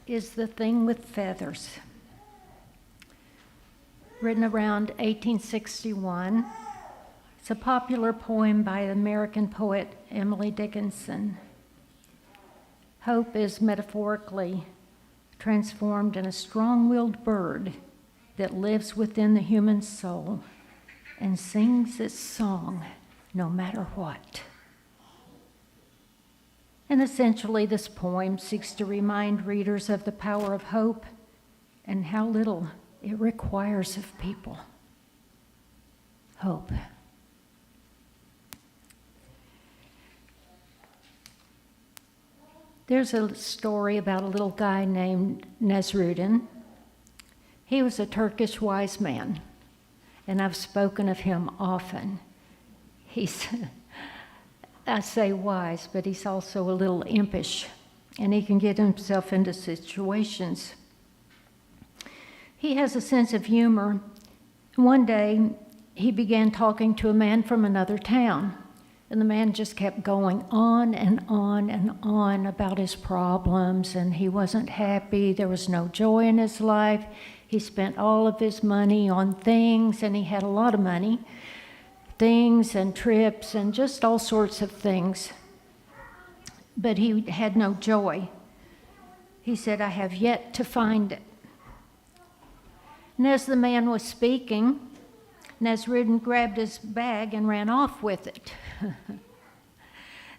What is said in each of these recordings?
is The Thing with Feathers, written around 1861. It's a popular poem by American poet Emily Dickinson. Hope is metaphorically transformed in a strong-willed bird that lives within the human soul and sings its song no matter what. And essentially, this poem seeks to remind readers of the power of hope and how little it requires of people. Hope. There's a story about a little guy named Nasruddin. He was a Turkish wise man, and I've spoken of him often. He's, I say wise, but he's also a little impish, and he can get himself into situations. He has a sense of humor. One day, he began talking to a man from another town, and the man just kept going on and on and on about his problems, and he wasn't happy. There was no joy in his life. He spent all of his money on things, and he had a lot of money, things and trips and just all sorts of things. But he had no joy. He said, "I have yet to find it." And as the man was speaking, Nasruddin grabbed his bag and ran off with it.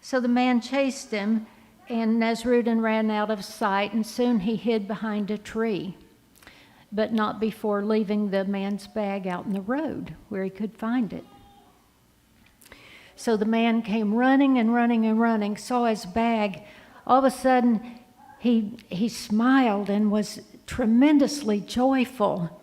So the man chased him, and Nasruddin ran out of sight, and soon he hid behind a tree, but not before leaving the man's bag out in the road where he could find it. So the man came running and running and running, saw his bag. All of a sudden, he smiled and was tremendously joyful.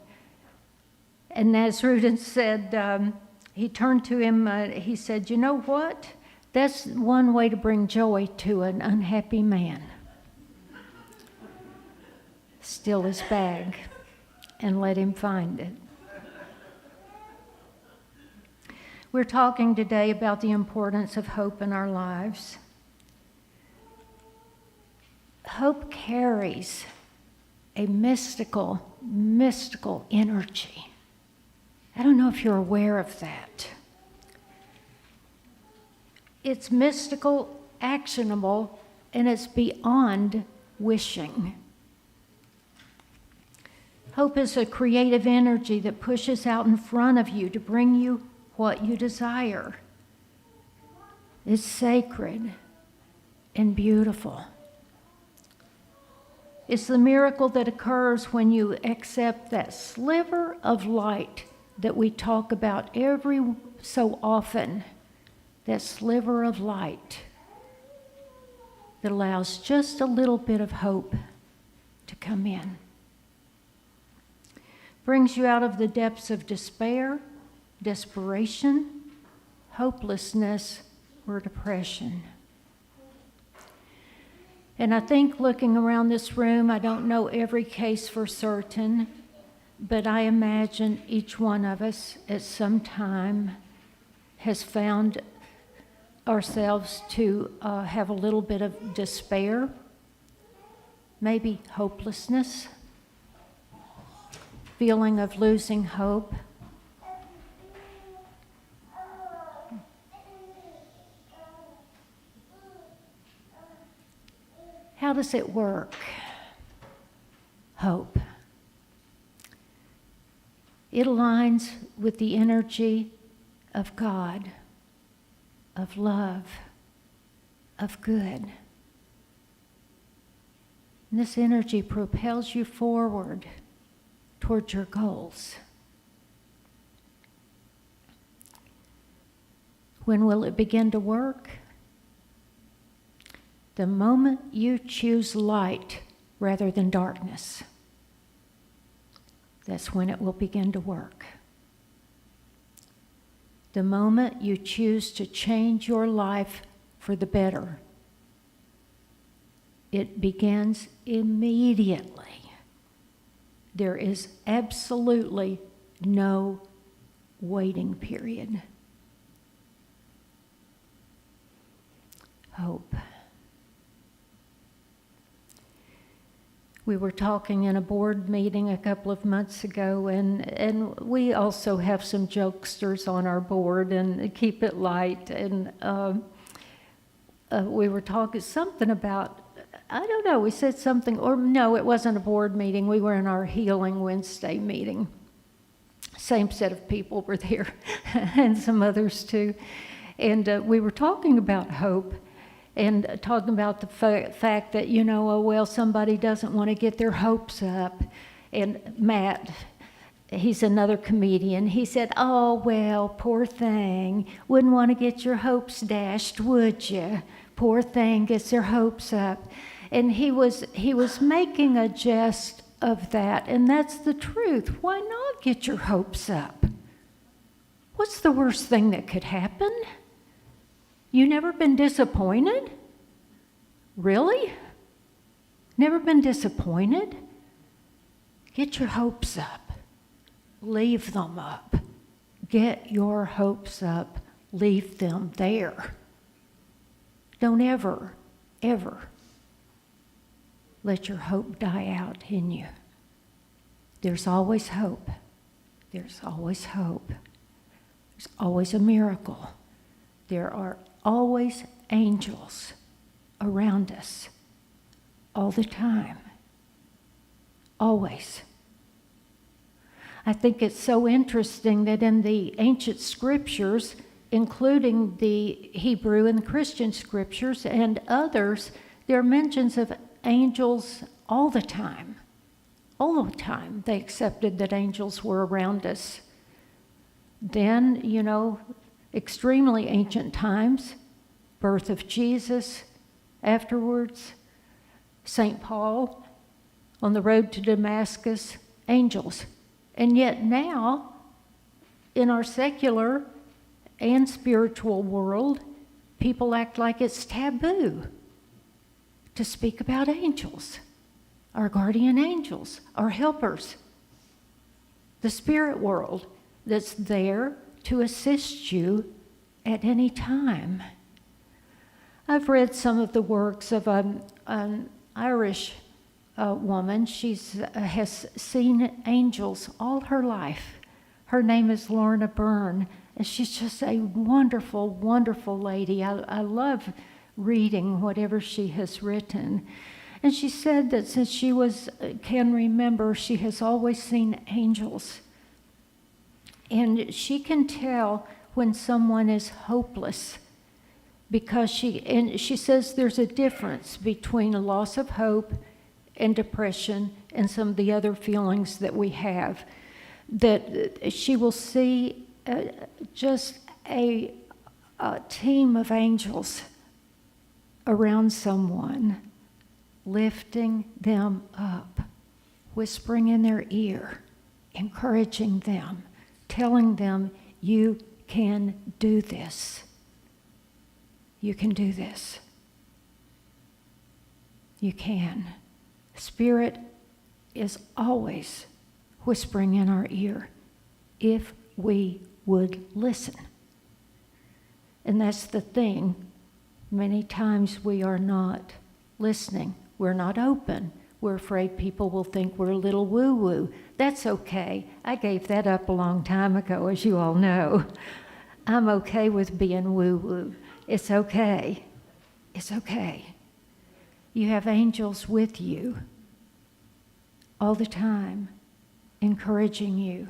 And Nasruddin said, he turned to him, he said, "You know what? That's one way to bring joy to an unhappy man." Steal his bag and let him find it. We're talking today about the importance of hope in our lives. Hope carries a mystical energy. I don't know if you're aware of that. It's mystical, actionable, and it's beyond wishing. Hope is a creative energy that pushes out in front of you to bring you what you desire. It's sacred and beautiful. It's the miracle that occurs when you accept that sliver of light that we talk about every so often, that sliver of light that allows just a little bit of hope to come in. Brings you out of the depths of despair, desperation, hopelessness, or depression. And I think looking around this room, I don't know every case for certain, but I imagine each one of us at some time has found ourselves to have a little bit of despair, maybe hopelessness, feeling of losing hope. How does it work? Hope. It aligns with the energy of God, of love, of good. And this energy propels you forward towards your goals. When will it begin to work? The moment you choose light rather than darkness. That's when it will begin to work. The moment you choose to change your life for the better, it begins immediately. There is absolutely no waiting period. Hope. We were talking in a board meeting a couple of months ago, and we also have some jokesters on our board and keep it light. And we were talking something about, I don't know, we said something, or no, it wasn't a board meeting. We were in our Healing Wednesday meeting. Same set of people were there, and some others too. And we were talking about hope. And talking about the fact that, oh, well, somebody doesn't want to get their hopes up. And Matt, he's another comedian, he said, oh, well, poor thing. Wouldn't want to get your hopes dashed, would you? Poor thing gets their hopes up. And he was making a jest of that. And that's the truth. Why not get your hopes up? What's the worst thing that could happen? You never been disappointed? Really? Never been disappointed? Get your hopes up. Leave them up. Get your hopes up. Leave them there. Don't ever, ever let your hope die out in you. There's always hope. There's always hope. There's always a miracle. There are always angels around us all the time. Always. I think it's so interesting that in the ancient scriptures, including the Hebrew and the Christian scriptures and others, there are mentions of angels all the time. All the time they accepted that angels were around us. Then, extremely ancient times, birth of Jesus, afterwards, St. Paul, on the road to Damascus, angels. And yet now, in our secular and spiritual world, people act like it's taboo to speak about angels, our guardian angels, our helpers, the spirit world that's there to assist you at any time. I've read some of the works of an Irish woman. She has seen angels all her life. Her name is Lorna Byrne, and she's just a wonderful, wonderful lady. I love reading whatever she has written. And she said that since she can remember, she has always seen angels. And she can tell when someone is hopeless because she says there's a difference between a loss of hope and depression and some of the other feelings that we have. That she will see just a team of angels around someone, lifting them up, whispering in their ear, encouraging them, telling them, you can do this. You can do this. You can. Spirit is always whispering in our ear if we would listen. And that's the thing. Many times we are not listening. We're not open. We're afraid people will think we're a little woo-woo. That's okay. I gave that up a long time ago, as you all know. I'm okay with being woo-woo. It's okay. It's okay. You have angels with you all the time, encouraging you,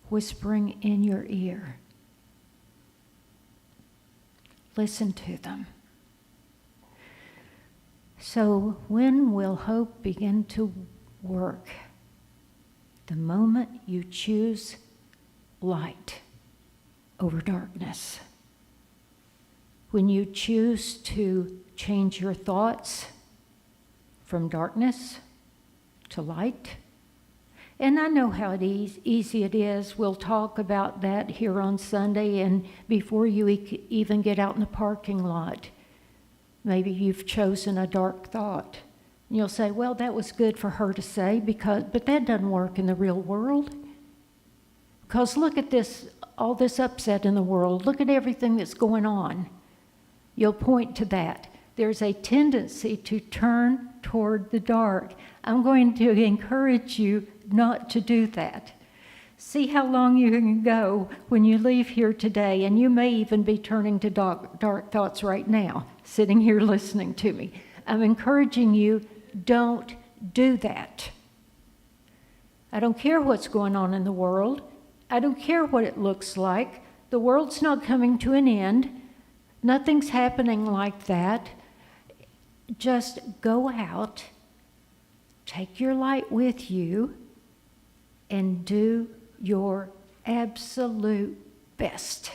whispering in your ear. Listen to them. So when will hope begin to work? The moment you choose light over darkness. When you choose to change your thoughts from darkness to light. And I know how easy it is. We'll talk about that here on Sunday, and before you even get out in the parking lot, maybe you've chosen a dark thought. And you'll say, well, that was good for her to say, but that doesn't work in the real world. Because look at this, all this upset in the world. Look at everything that's going on. You'll point to that. there's a tendency to turn toward the dark. I'm going to encourage you not to do that. See how long you can go when you leave here today, and you may even be turning to dark thoughts right now, sitting here listening to me. I'm encouraging you, don't do that. I don't care what's going on in the world. I don't care what it looks like. The world's not coming to an end. Nothing's happening like that. Just go out, take your light with you, and do your absolute best.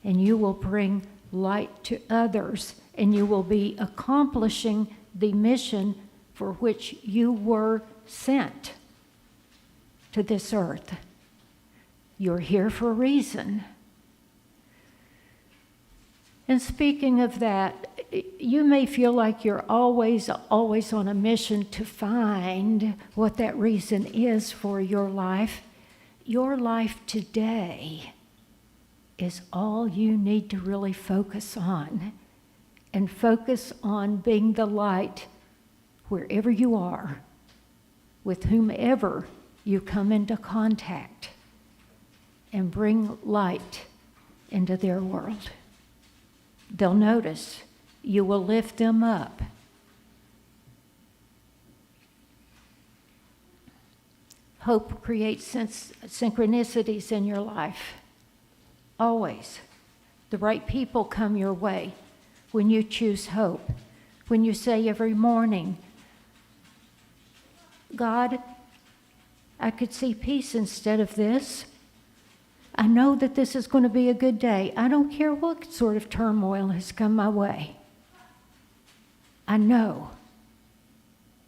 And you will bring light to others, and you will be accomplishing the mission for which you were sent to this earth. You're here for a reason. And speaking of that, you may feel like you're always on a mission to find what that reason is for your life. Your life today is all you need to really focus on. And focus on being the light wherever you are, with whomever you come into contact, and bring light into their world. They'll notice. You will lift them up. Hope creates synchronicities in your life. Always. The right people come your way when you choose hope. When you say every morning, God, I could see peace instead of this. I know that this is going to be a good day. I don't care what sort of turmoil has come my way. I know,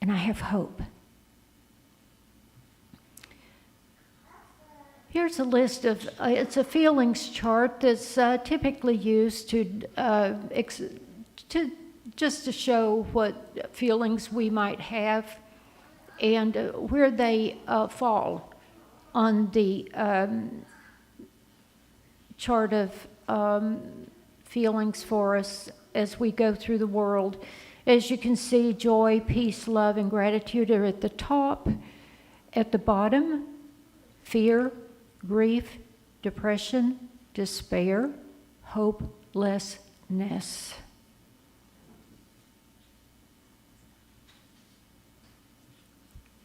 and I have hope. Here's a list of, it's a feelings chart that's typically used to just to show what feelings we might have and where they fall on the chart of feelings for us as we go through the world. As you can see, joy, peace, love, and gratitude are at the top. At the bottom, fear, grief, depression, despair, hopelessness.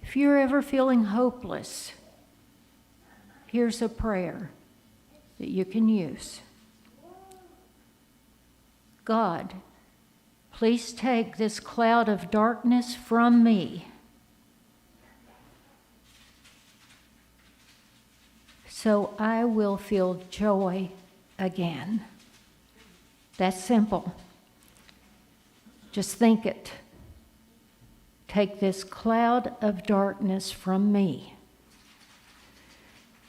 If you're ever feeling hopeless, here's a prayer that you can use. God, please take this cloud of darkness from me, so I will feel joy again. That's simple. Just think it. Take this cloud of darkness from me.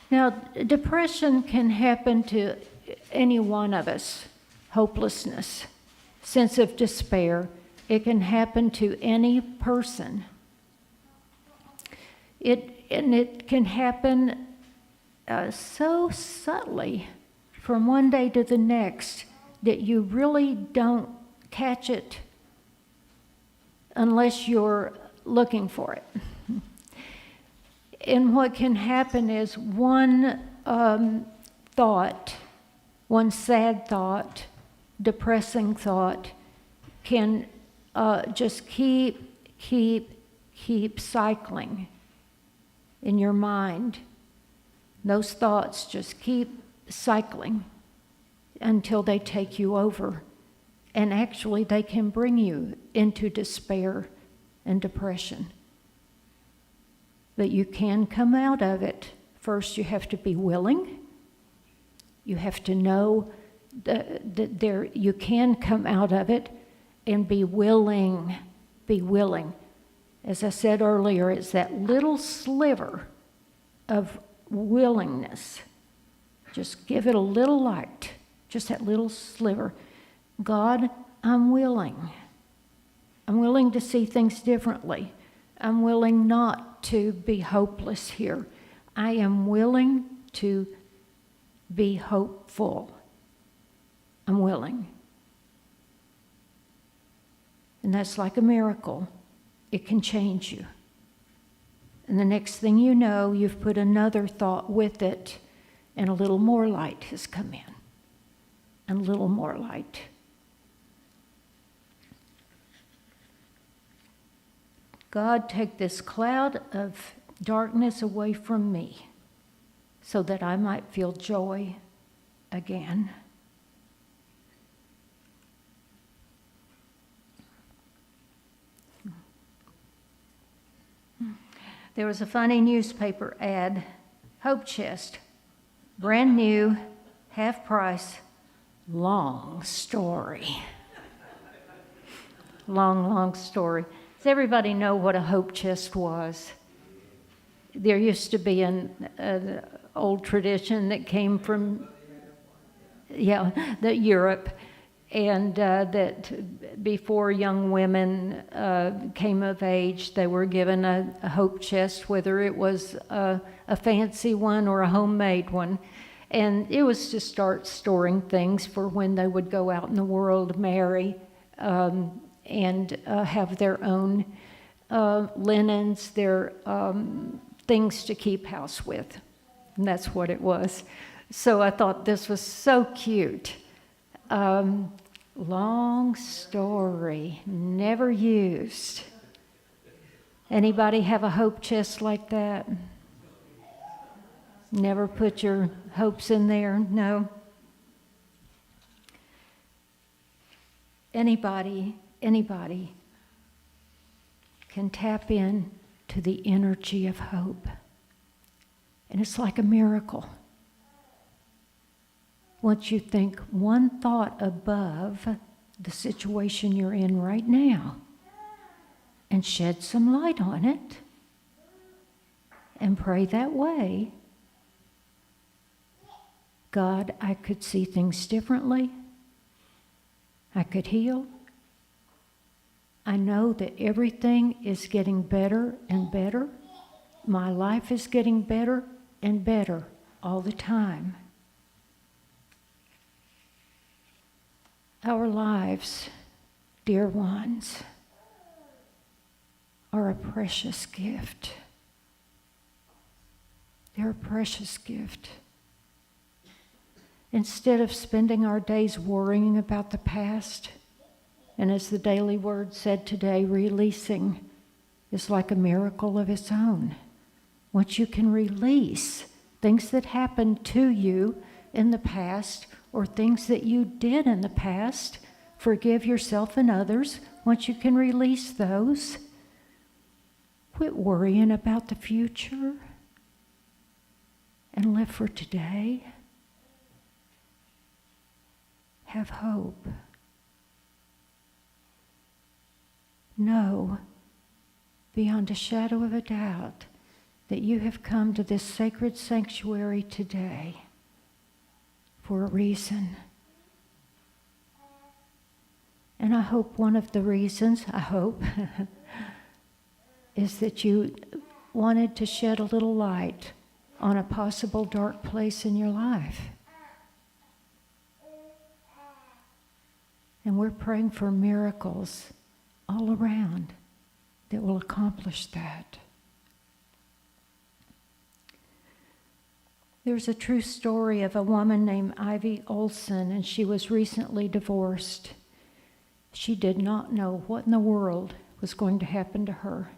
Now, depression can happen to any one of us. Hopelessness, sense of despair. It can happen to any person. It can happen so subtly from one day to the next that you really don't catch it unless you're looking for it. And what can happen is one thought, one sad thought, depressing thought can just keep cycling in your mind. Those thoughts just keep cycling until they take you over. And actually, they can bring you into despair and depression. But you can come out of it. First, you have to be willing. You have to know that you can come out of it, and be willing. Be willing. As I said earlier, it's that little sliver of willingness. Just give it a little light. Just that little sliver. God, I'm willing. I'm willing to see things differently. I'm willing not to be hopeless here. I am willing to be hopeful. I'm willing. And that's like a miracle. It can change you. And the next thing you know, you've put another thought with it, and a little more light has come in. And a little more light. God, take this cloud of darkness away from me so that I might feel joy again. There was a funny newspaper ad, Hope Chest, brand new, half price, long story. Long story. Does everybody know what a hope chest was? There used to be an old tradition that came from, Europe, and that before young women came of age, they were given a hope chest, whether it was a fancy one or a homemade one. And it was to start storing things for when they would go out in the world, marry, and have their own linens, their things to keep house with. And that's what it was. So I thought this was so cute. Long story, never used. Anybody have a hope chest like that? Never put your hopes in there? No? Anybody can tap in to the energy of hope. And it's like a miracle. Once you think one thought above the situation you're in right now and shed some light on it and pray that way, God, I could see things differently. I could heal. I know that everything is getting better and better. My life is getting better and better all the time. Our lives, dear ones, are a precious gift. They're a precious gift. Instead of spending our days worrying about the past, and as the Daily Word said today, releasing is like a miracle of its own. Once you can release things that happened to you in the past or things that you did in the past, forgive yourself and others. Once you can release those, quit worrying about the future and live for today. Have hope. Know beyond a shadow of a doubt that you have come to this sacred sanctuary today for a reason. And I hope one of the reasons, is that you wanted to shed a little light on a possible dark place in your life. And we're praying for miracles all around that will accomplish that. There's a true story of a woman named Ivy Olson, and she was recently divorced. She did not know what in the world was going to happen to her.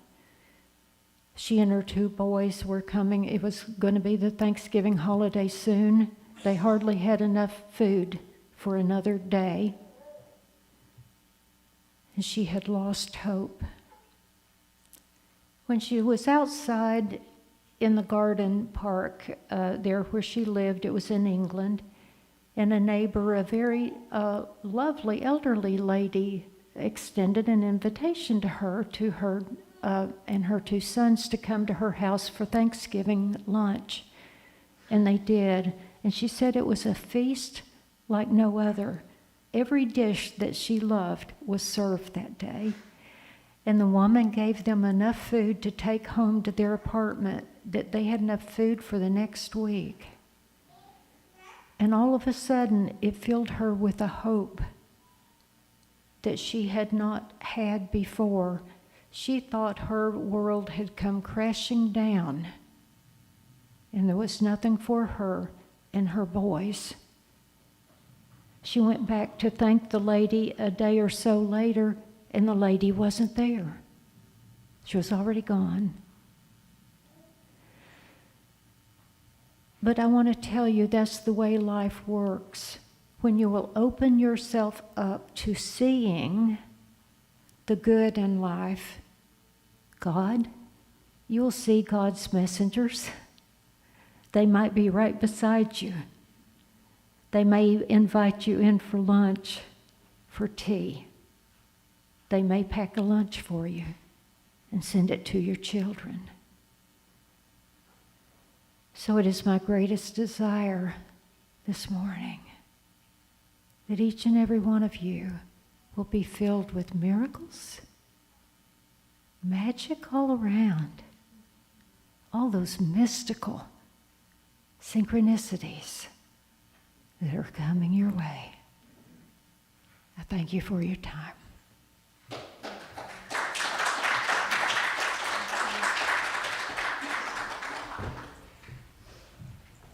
She and her two boys were coming. It was going to be the Thanksgiving holiday soon. They hardly had enough food for another day. And she had lost hope. When she was outside in the garden park there where she lived, it was in England, and a neighbor, a very lovely elderly lady, extended an invitation to her and her two sons to come to her house for Thanksgiving lunch. And they did. And she said it was a feast like no other. Every dish that she loved was served that day. And the woman gave them enough food to take home to their apartment, that they had enough food for the next week. And all of a sudden, it filled her with a hope that she had not had before. She thought her world had come crashing down, and there was nothing for her and her boys. She went back to thank the lady a day or so later, and the lady wasn't there. She was already gone. But I want to tell you, that's the way life works. When you will open yourself up to seeing the good in life, God, you'll see God's messengers. They might be right beside you. They may invite you in for lunch, for tea. They may pack a lunch for you and send it to your children. So it is my greatest desire this morning that each and every one of you will be filled with miracles, magic all around, all those mystical synchronicities that are coming your way. I thank you for your time.